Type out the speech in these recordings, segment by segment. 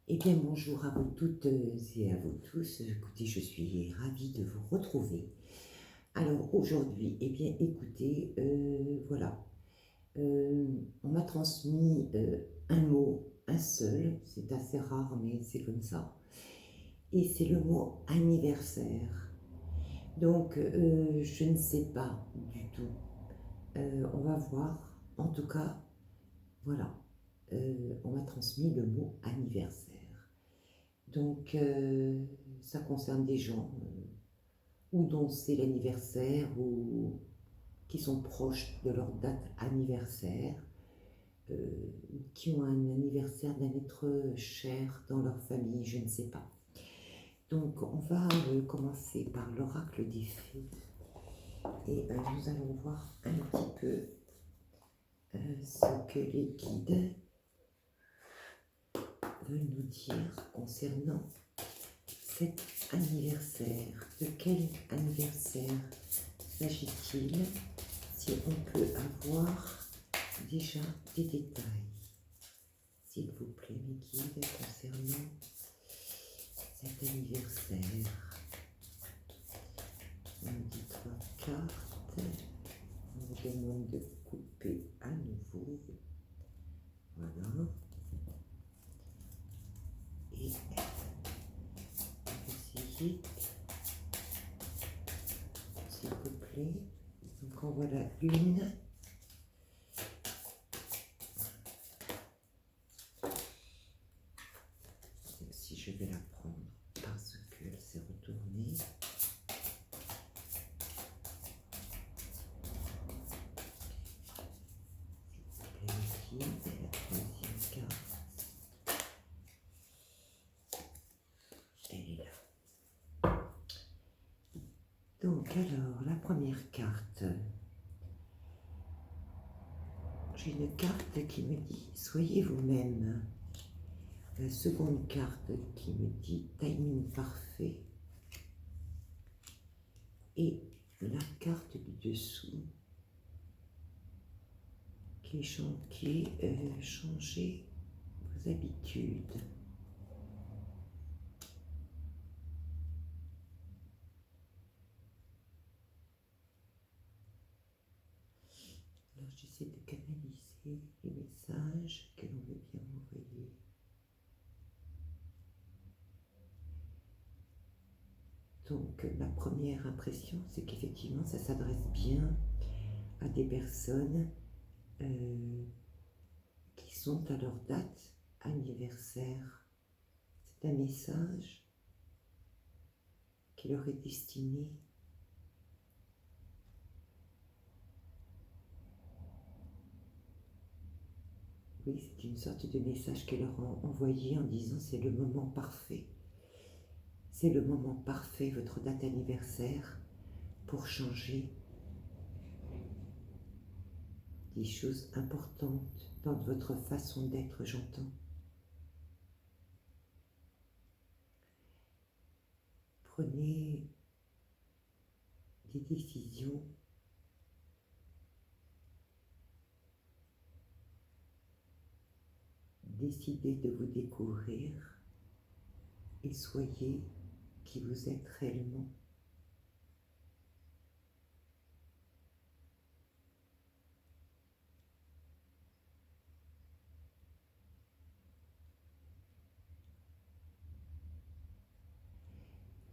Eh bien, bonjour à vous toutes et à vous tous. Écoutez, je suis ravie de vous retrouver. Alors aujourd'hui, eh bien, écoutez, voilà, on m'a transmis un mot, un seul, c'est assez rare, mais c'est comme ça. Et c'est le mot anniversaire. Donc, je ne sais pas du tout. On va voir. En tout cas, voilà, on m'a transmis le mot anniversaire. Donc, ça concerne des gens ou dont c'est l'anniversaire ou qui sont proches de leur date anniversaire, qui ont un anniversaire d'un être cher dans leur famille, je ne sais pas. Donc, on va commencer par l'oracle des fées et nous allons voir un petit peu ce que les guides veulent nous dire concernant cet anniversaire. De quel anniversaire s'agit-il? Si on peut avoir déjà des détails, s'il vous plaît, mes guides, concernant cet anniversaire. On nous dit 3 cartes. On nous demande de couper à nouveau. Voilà. Et on va essayer, s'il vous plaît. Donc en voilà une. Si je vais la prendre parce qu'elle s'est retournée. Et la troisième carte. Elle est là. Donc alors, la première carte. J'ai une carte qui me dit « Soyez vous-même ». La seconde carte qui me dit « Timing parfait ». Et la carte du dessous qui est changer vos habitudes. Alors j'essaie de canaliser les messages que l'on veut bien m'envoyer. Donc la première impression, c'est qu'effectivement ça s'adresse bien à des personnes qui sont à leur date anniversaire. C'est un message qui leur est destiné. Oui, c'est une sorte de message qu'elle leur a envoyé en disant c'est le moment parfait. C'est le moment parfait, votre date anniversaire, pour changer des choses importantes dans votre façon d'être, j'entends. Prenez des décisions décidez de vous découvrir et soyez qui vous êtes réellement.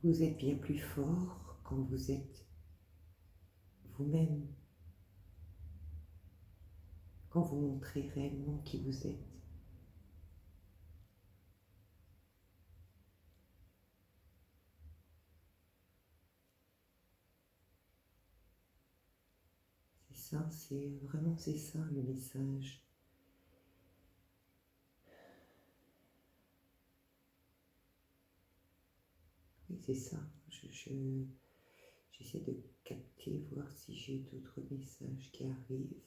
Vous êtes bien plus fort quand vous êtes vous-même, quand vous montrez réellement qui vous êtes. C'est ça, c'est ça le message. Oui, c'est ça. J'essaie de capter, voir si j'ai d'autres messages qui arrivent.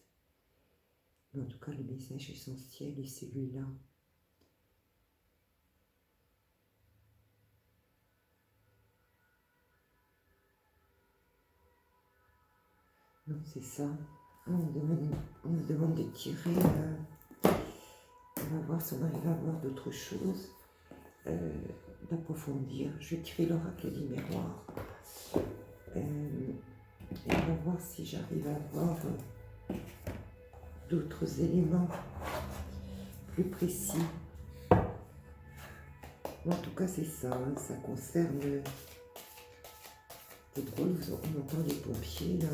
Mais en tout cas, le message essentiel est celui-là. Non, c'est ça. On me demande de tirer. On va voir si on arrive à voir d'autres choses. d'approfondir. Je vais tirer l'oracle du miroir. Et on va voir si j'arrive à voir d'autres éléments plus précis. En tout cas, c'est ça, hein, ça concerne... C'est drôle, on entend les pompiers, là.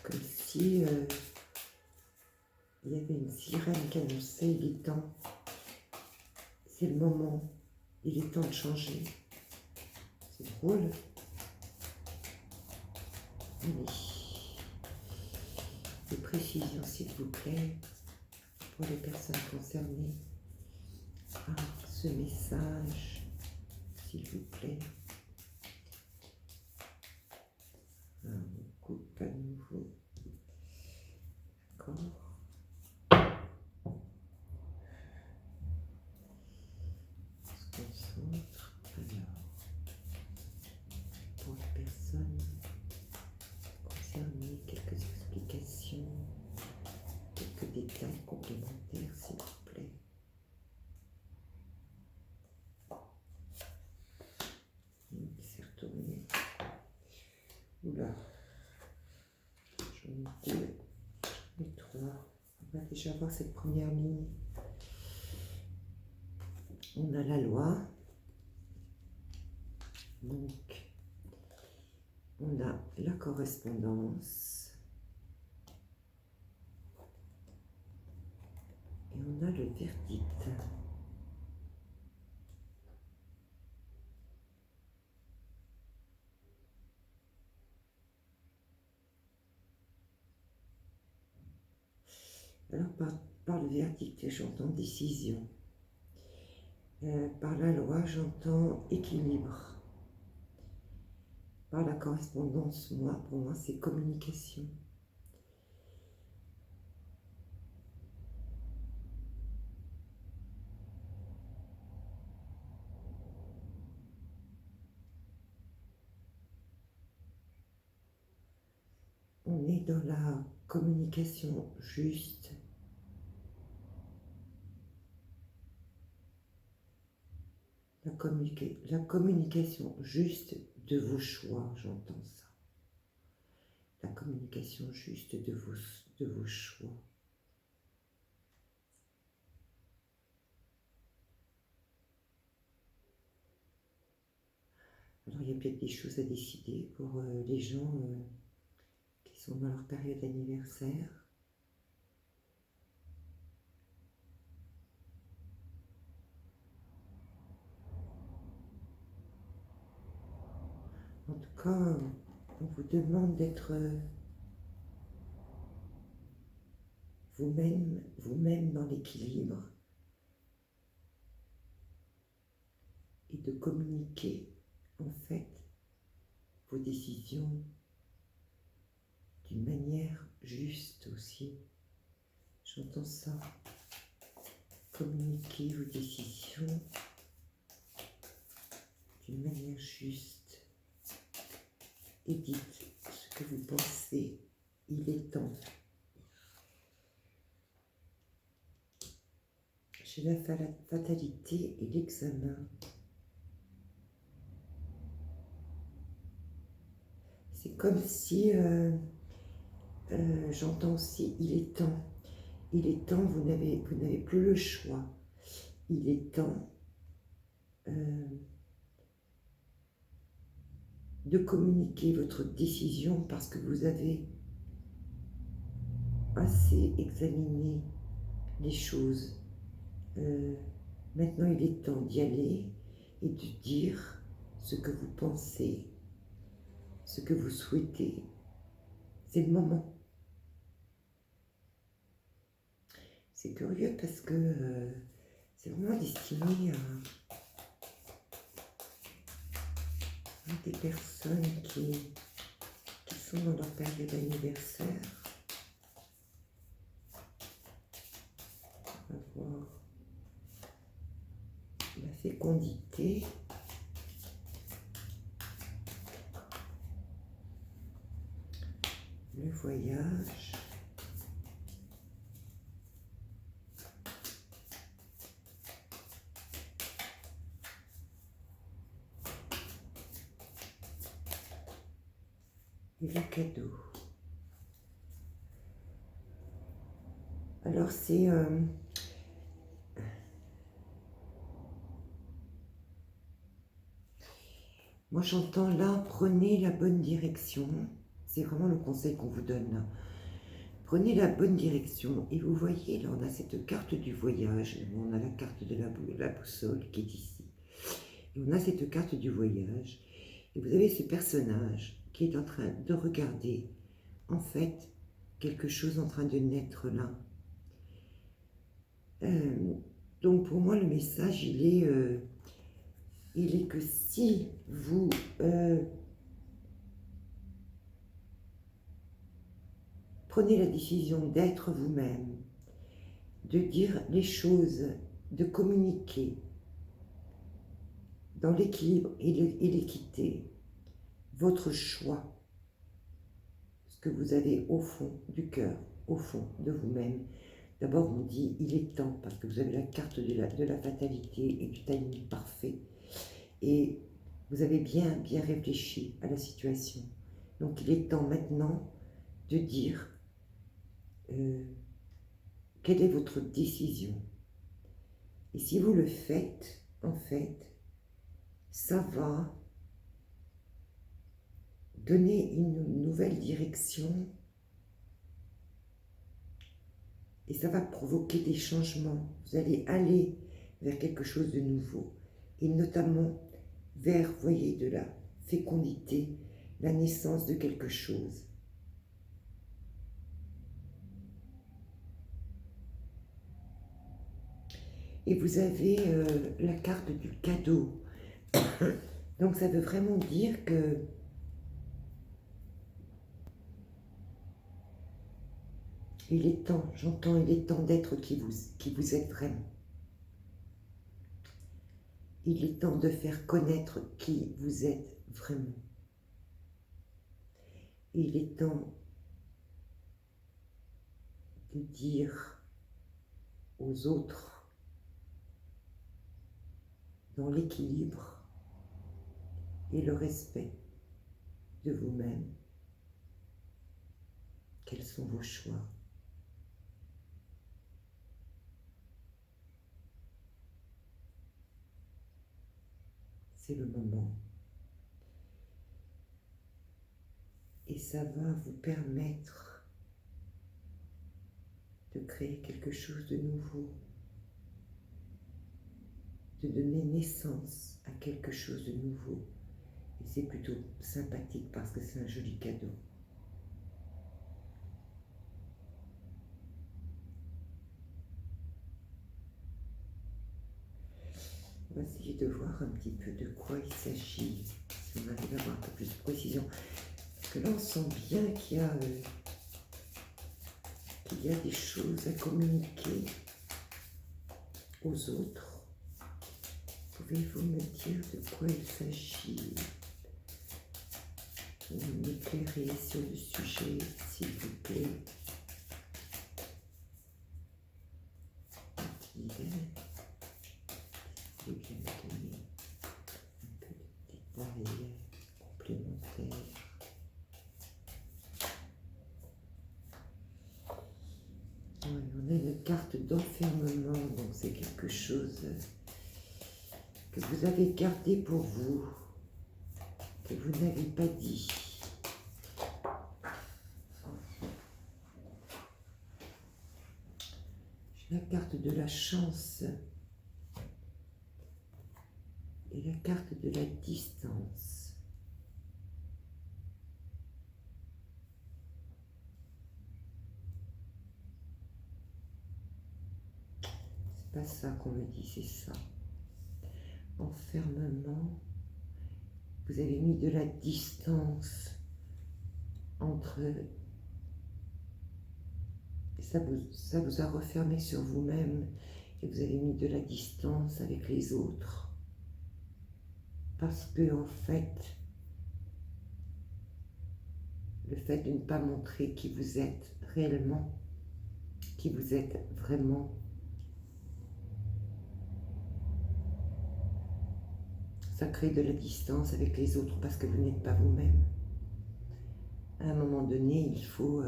Comme si il y avait une sirène qui annonçait, il est temps. C'est le moment, il est temps de changer. C'est drôle. Oui. Des précisions, s'il vous plaît, pour les personnes concernées. Ah, ce message, s'il vous plaît. Ah, on coupe à nouveau. D'accord. On se concentre. Alors, pour les personnes concernées, quelques explications, quelques détails complémentaires, s'il vous plaît. Il s'est retourné. Oula. J'en ai deux, les trois. On va déjà voir cette première ligne. On a la loi. Donc, on a la correspondance. Et on a le verdict. Alors, par le verdict, j'entends décision. Par la loi, j'entends équilibre. Par la correspondance, pour moi, c'est communication. On est dans la communication juste. La communication juste de vos choix, j'entends ça. La communication juste de vos choix. Alors, il y a peut-être des choses à décider pour les gens qui sont dans leur période d'anniversaire. En tout cas, on vous demande d'être vous-même dans l'équilibre et de communiquer en fait vos décisions d'une manière juste aussi. J'entends ça. Communiquer vos décisions d'une manière juste. Et dites ce que vous pensez. Il est temps. J'ai la fatalité et l'examen. C'est comme si j'entends aussi il est temps. Il est temps, vous n'avez plus le choix. Il est temps de communiquer votre décision parce que vous avez assez examiné les choses. Maintenant, il est temps d'y aller et de dire ce que vous pensez, ce que vous souhaitez. C'est le moment. C'est curieux parce que c'est vraiment destiné à des personnes qui sont dans leur période d'anniversaire. On va voir la fécondité. Le voyage. et le cadeau. Alors c'est... moi j'entends là, prenez la bonne direction. C'est vraiment le conseil qu'on vous donne là. Prenez la bonne direction. Et vous voyez, là on a cette carte du voyage. On a la carte de la boussole qui est ici. Et on a cette carte du voyage. Et vous avez ce personnage qui est en train de regarder, en fait, quelque chose en train de naître là. Donc pour moi, le message, il est que si vous prenez la décision d'être vous-même, de dire les choses, de communiquer dans l'équilibre et l'équité, votre choix, ce que vous avez au fond du cœur, au fond de vous-même. D'abord, on dit il est temps, parce que vous avez la carte de la fatalité et du timing parfait. Et vous avez bien réfléchi à la situation. Donc, il est temps maintenant de dire quelle est votre décision. Et si vous le faites, en fait, ça va donner une nouvelle direction et ça va provoquer des changements. Vous allez aller vers quelque chose de nouveau et notamment vers, voyez, de la fécondité, la naissance de quelque chose. Et vous avez la carte du cadeau. Donc ça veut vraiment dire que il est temps, j'entends, il est temps d'être qui vous êtes vraiment. Il est temps de faire connaître qui vous êtes vraiment. Il est temps de dire aux autres, dans l'équilibre et le respect de vous-même, quels sont vos choix. C'est le moment. Et ça va vous permettre de créer quelque chose de nouveau, de donner naissance à quelque chose de nouveau. Et c'est plutôt sympathique parce que c'est un joli cadeau. On va essayer de voir un petit peu de quoi il s'agit, si on arrive à avoir un peu plus de précision. Parce que là, on sent bien qu'il y a des choses à communiquer aux autres. Pouvez-vous me dire de quoi il s'agit? Vous m'éclairer sur le sujet, s'il vous plaît. Je vais bien donner un peu de détails complémentaires. On a une carte d'enfermement, donc c'est quelque chose que vous avez gardé pour vous, que vous n'avez pas dit. J'ai la carte de la chance et la carte de la distance. C'est pas ça qu'on me dit, c'est ça. Enfermement. Vous avez mis de la distance entre... Ça vous a refermé sur vous-même et vous avez mis de la distance avec les autres. Parce que, en fait, le fait de ne pas montrer qui vous êtes réellement, qui vous êtes vraiment, ça crée de la distance avec les autres parce que vous n'êtes pas vous-même. À un moment donné, il faut...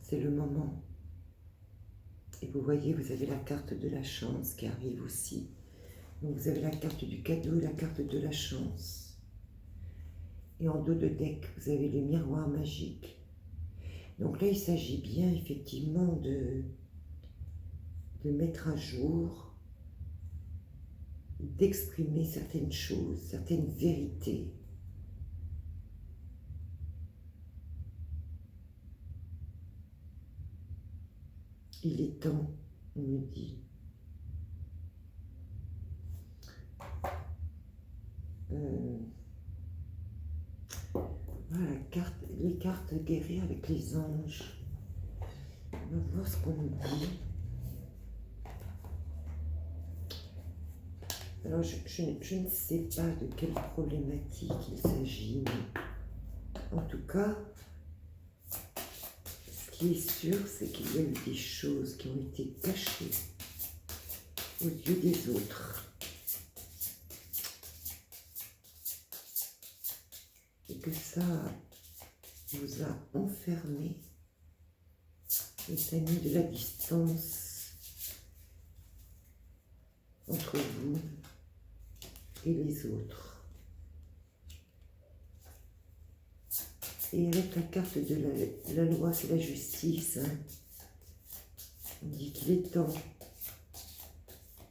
c'est le moment. Et vous voyez, vous avez la carte de la chance qui arrive aussi. Donc vous avez la carte du cadeau et la carte de la chance. Et en dos de deck, vous avez le miroir magique. Donc là, il s'agit bien effectivement de mettre à jour, d'exprimer certaines choses, certaines vérités. Il est temps, on me dit. Voilà, les cartes guérir avec les anges. On va voir ce qu'on nous dit. Alors, je ne sais pas de quelle problématique il s'agit, mais en tout cas, ce qui est sûr, c'est qu'il y a eu des choses qui ont été cachées aux yeux des autres. Et que ça vous a enfermé et ça a mis de la distance entre vous et les autres. Et avec la carte de la loi, c'est la justice. Hein. On dit qu'il est temps.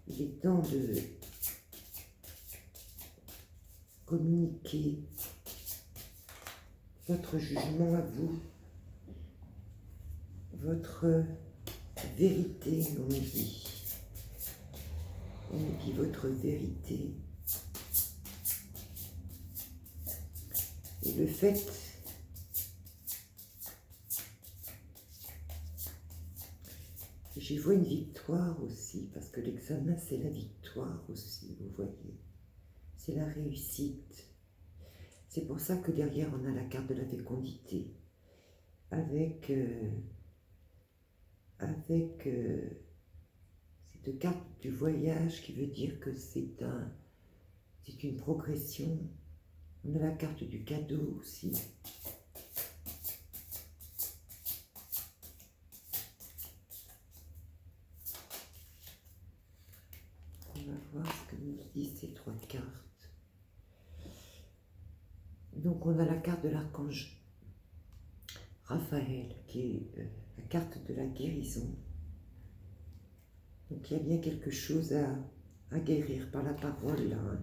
Il est temps de communiquer votre jugement à vous, votre vérité, on me dit. On me dit votre vérité. Et le fait j'y vois une victoire aussi, parce que l'examen, c'est la victoire aussi, vous voyez. C'est la réussite. C'est pour ça que derrière, on a la carte de la fécondité, avec cette carte du voyage qui veut dire que c'est une progression. On a la carte du cadeau aussi. On va voir ce que nous disent ces trois cartes. Donc on a la carte de l'archange Raphaël, qui est la carte de la guérison. Donc il y a bien quelque chose à guérir par la parole là. Hein.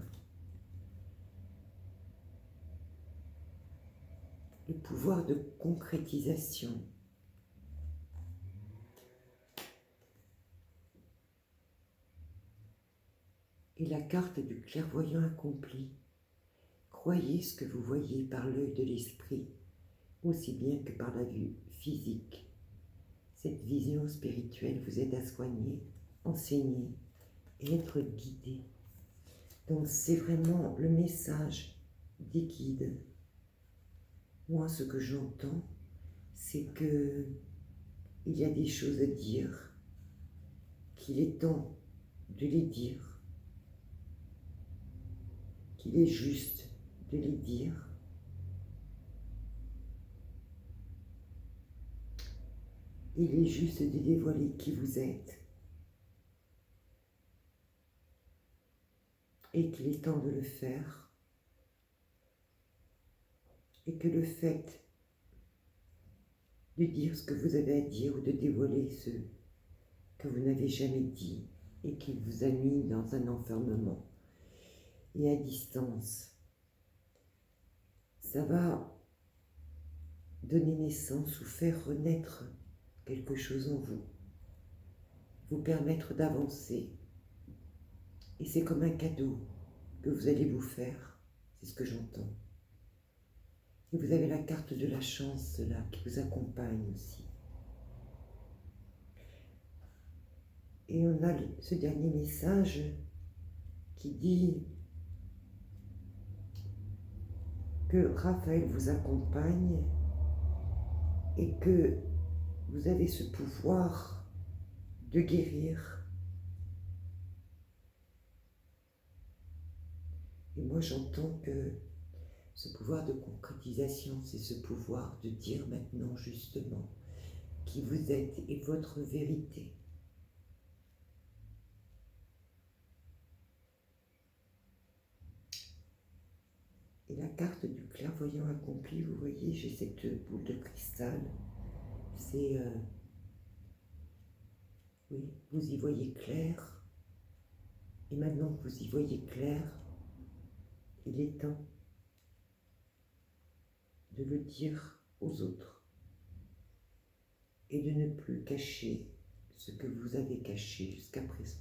Le pouvoir de concrétisation. Et la carte du clairvoyant accompli. Croyez ce que vous voyez par l'œil de l'esprit, aussi bien que par la vue physique. Cette vision spirituelle vous aide à soigner, enseigner et être guidé. Donc c'est vraiment le message des guides. Moi, ce que j'entends, c'est que il y a des choses à dire, qu'il est temps de les dire, qu'il est juste de les dire. Il est juste de dévoiler qui vous êtes. Et qu'il est temps de le faire. Et que le fait de dire ce que vous avez à dire ou de dévoiler ce que vous n'avez jamais dit et qui vous a mis dans un enfermement et à distance, ça va donner naissance ou faire renaître quelque chose en vous, vous permettre d'avancer. Et c'est comme un cadeau que vous allez vous faire, c'est ce que j'entends. Et vous avez la carte de la chance là qui vous accompagne aussi. Et on a ce dernier message qui dit que Raphaël vous accompagne et que vous avez ce pouvoir de guérir. Et moi j'entends que ce pouvoir de concrétisation, c'est ce pouvoir de dire maintenant justement qui vous êtes et votre vérité. Et la carte du clairvoyant accompli, vous voyez, j'ai cette boule de cristal. C'est, oui, vous y voyez clair. Et maintenant que vous y voyez clair, il est temps de le dire aux autres et de ne plus cacher ce que vous avez caché jusqu'à présent.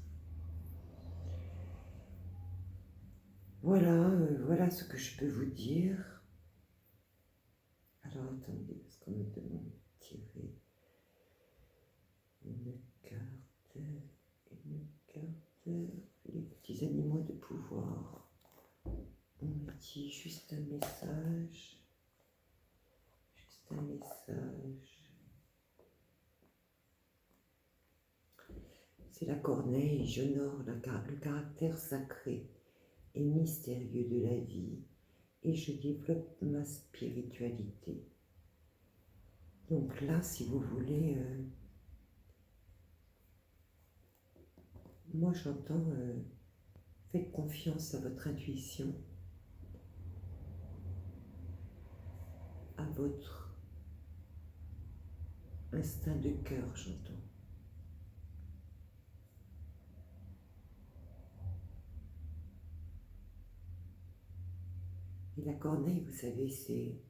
Voilà, voilà ce que je peux vous dire. Alors attendez, parce qu'on me demande de tirer une carte, les petits animaux de pouvoir. On me dit juste un message, C'est la corneille, j'honore le caractère sacré et mystérieux de la vie et je développe ma spiritualité. Donc là, si vous voulez, moi j'entends, faites confiance à votre intuition, à votre instinct de cœur, j'entends. Et la corneille, vous savez, c'est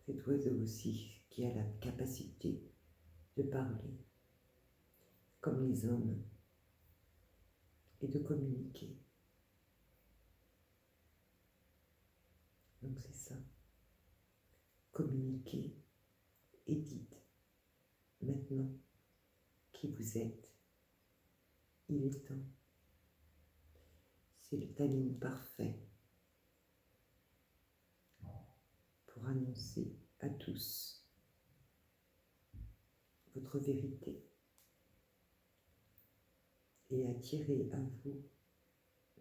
cet oiseau aussi qui a la capacité de parler comme les hommes et de communiquer. Donc c'est ça. Communiquez et dites maintenant qui vous êtes. Il est temps. C'est le timing parfait pour annoncer à tous votre vérité et attirer à vous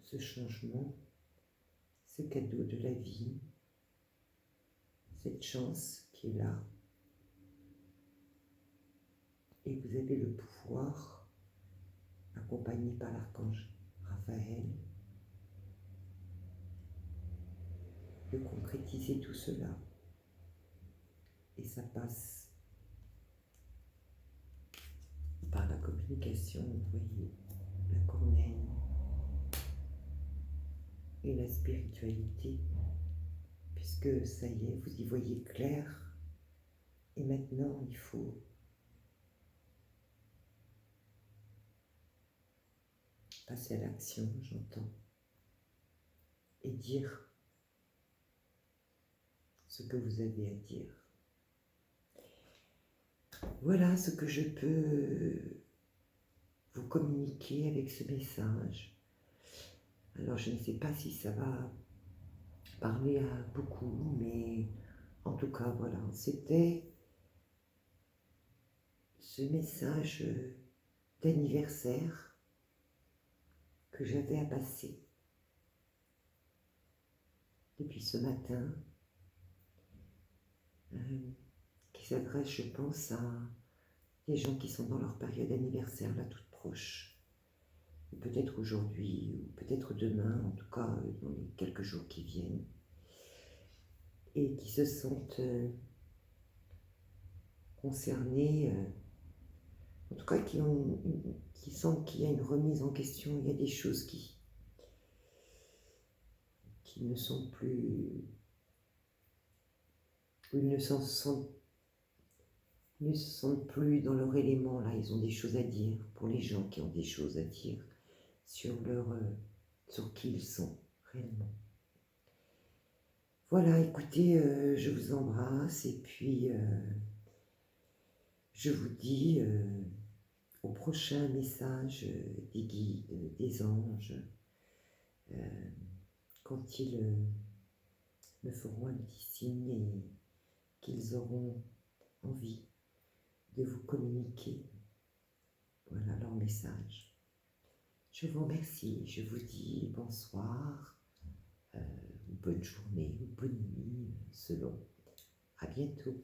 ce changement, ce cadeau de la vie, cette chance qui est là. Et vous avez le pouvoir, accompagné par l'archange Raphaël, de concrétiser tout cela. Et ça passe par la communication, vous voyez, la corneille et la spiritualité, puisque ça y est, vous y voyez clair. Et maintenant, il faut passer à l'action, j'entends, et dire ce que vous avez à dire. Voilà ce que je peux vous communiquer avec ce message. Alors je ne sais pas si ça va parler à beaucoup, mais en tout cas voilà, c'était ce message d'anniversaire que j'avais à passer depuis ce matin, qui s'adresse, je pense, à des gens qui sont dans leur période d'anniversaire, là, toute proche. Peut-être aujourd'hui, ou peut-être demain, en tout cas dans les quelques jours qui viennent, et qui se sentent concernés, en tout cas qui sentent qu'il y a une remise en question, il y a des choses qui ne sont plus, ils ne se sentent plus dans leur élément, là, ils ont des choses à dire, pour les gens qui ont des choses à dire sur qui ils sont réellement. Voilà, écoutez, je vous embrasse et puis je vous dis au prochain message des guides, des anges, quand ils me feront un petit signe et qu'ils auront envie de vous communiquer, voilà leur message. Je vous remercie, je vous dis bonsoir. bonne journée ou bonne nuit, selon. À bientôt.